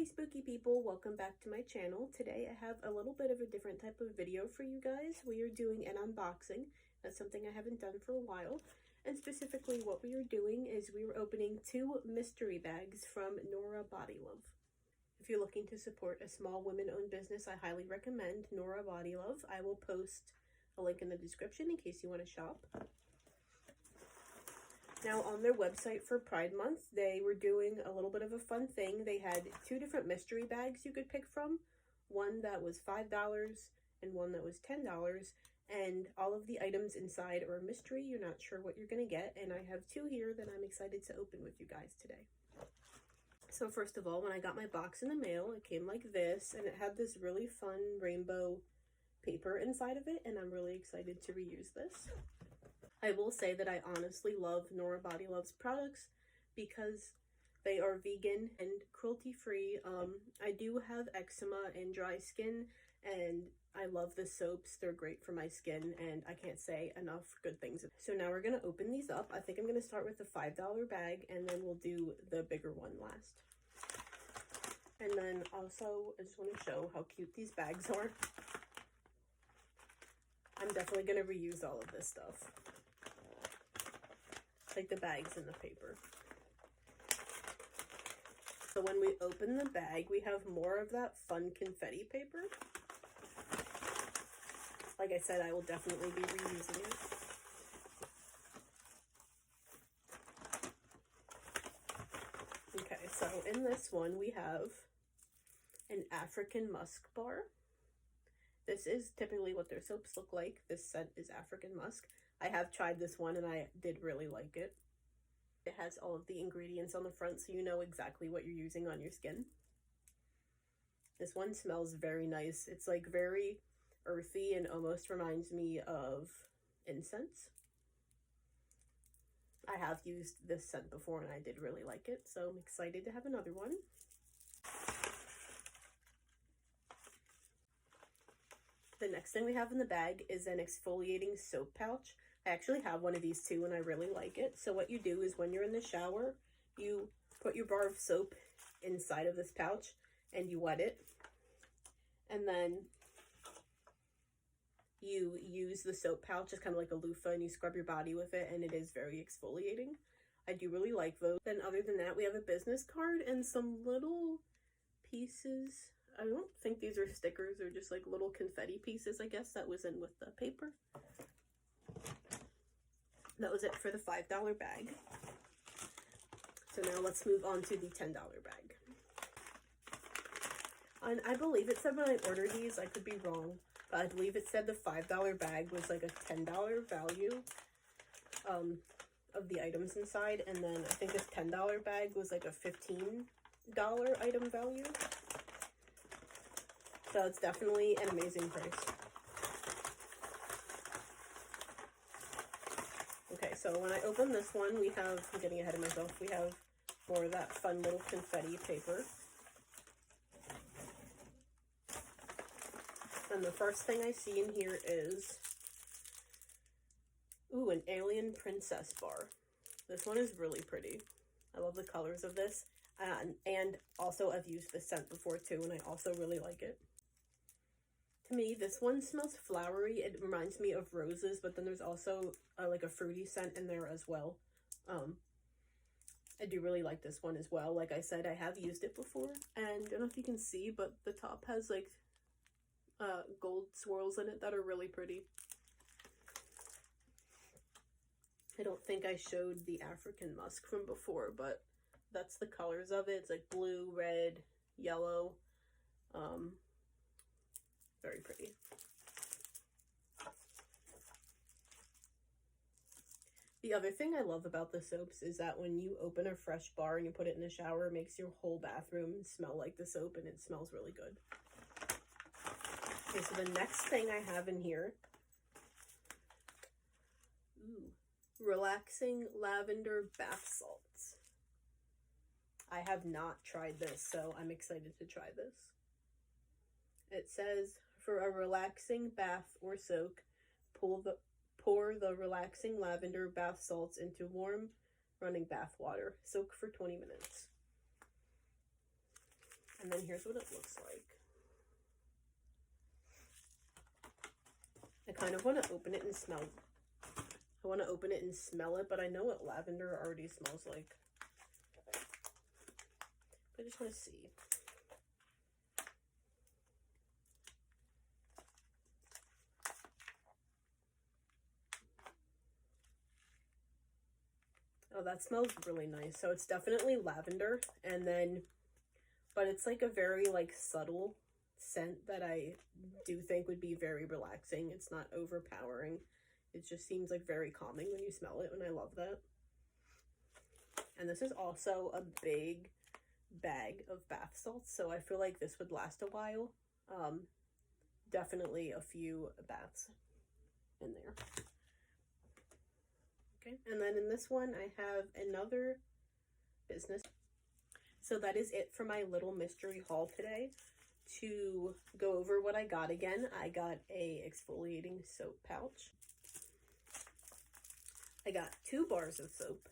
spooky people, welcome back to my channel. Today I have a little bit of a different type of video for you guys. We are doing an unboxing. That's something I haven't done for a while. And specifically what we are doing is we are opening 2 mystery bags from Noraa Body Love. If you're looking to support a small women-owned business, I highly recommend Noraa Body Love. I will post a link in the description in case you want to shop. Now, on their website for Pride Month, they were doing a little bit of a fun thing. They had 2 different mystery bags you could pick from. One that was $5 and one that was $10. And all of the items inside are a mystery. You're not sure what you're going to get. And I have 2 here that I'm excited to open with you guys today. So first of all, when I got my box in the mail, it came like this. And it had this really fun rainbow paper inside of it. And I'm really excited to reuse this. I will say that I honestly love Noraa Body Love's products because they are vegan and cruelty-free. I do have eczema and dry skin, and I love the soaps. They're great for my skin, and I can't say enough good things. So now we're going to open these up. I think I'm going to start with the $5 bag, and then we'll do the bigger one last. And then also, I just want to show how cute these bags are. I'm definitely going to reuse all of this stuff. Like the bags and the paper. So when we open the bag, we have more of that fun confetti paper. Like I said, I will definitely be reusing it. Okay, so in this one we have an African musk bar. This is typically what their soaps look like. This scent is African musk. I have tried this one and I did really like it. It has all of the ingredients on the front so you know exactly what you're using on your skin. This one smells very nice. It's like very earthy and almost reminds me of incense. I have used this scent before and I did really like it, so I'm excited to have another one. The next thing we have in the bag is an exfoliating soap pouch. I actually have one of these too and I really like it. So what you do is when you're in the shower, you put your bar of soap inside of this pouch and you wet it. And then you use the soap pouch as kind of like a loofah and you scrub your body with it, and it is very exfoliating. I do really like those. Then other than that, we have a business card and some little pieces. I don't think these are stickers, they're just like little confetti pieces, I guess, that was in with the paper. That was it for the $5 bag. So now let's move on to the $10 bag. And I believe it said when I ordered these, I could be wrong, but I believe it said the $5 bag was like a $10 value of the items inside, and then I think this $10 bag was like a $15 item value. So it's definitely an amazing price. Okay, so when I open this one, we have, I'm getting ahead of myself, we have more of that fun little confetti paper. And the first thing I see in here is, ooh, an alien princess bar. This one is really pretty. I love the colors of this. And also I've used this scent before too, and I also really like it. To me, this one smells flowery. It reminds me of roses, but then there's also like a fruity scent in there as well. I do really like this one as well. Like I said, I have used it before, and I don't know if you can see, but the top has like gold swirls in it that are really pretty. I don't think I showed the African musk from before, but that's the colors of it. It's like blue, red, yellow. Very pretty. The other thing I love about the soaps is that when you open a fresh bar and you put it in the shower, it makes your whole bathroom smell like the soap, and it smells really good. Okay, so the next thing I have in here, relaxing lavender bath salts. I have not tried this, so I'm excited to try this. It says, for a relaxing bath or soak, pour the relaxing lavender bath salts into warm running bath water. Soak for 20 minutes. And then here's what it looks like. I kind of want to open it and smell. I want to open it and smell it, but I know what lavender already smells like. I just want to see. Oh, that smells really nice. So it's definitely lavender, and then, but it's like a very like subtle scent that I do think would be very relaxing. It's not overpowering. It just seems like very calming when you smell it, and I love that. And this is also a big bag of bath salts, so I feel like this would last a while. Definitely a few baths in there. Okay, and then in this one I have another business. So that is it for my little mystery haul today. To go over what I got again, I got a exfoliating soap pouch. I got 2 bars of soap,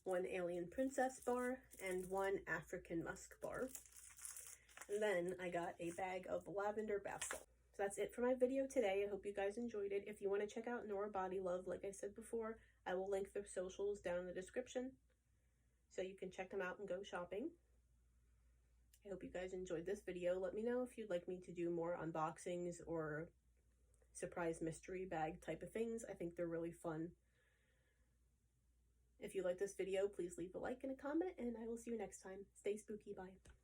1 Alien Princess bar, and 1 African Musk bar. And then I got a bag of lavender bath salt. So that's it for my video today. I hope you guys enjoyed it. If you want to check out Noraa Body Love, like I said before, I will link their socials down in the description so you can check them out and go shopping. I hope you guys enjoyed this video. Let me know if you'd like me to do more unboxings or surprise mystery bag type of things. I think they're really fun. If you like this video, please leave a like and a comment, and I will see you next time. Stay spooky. Bye.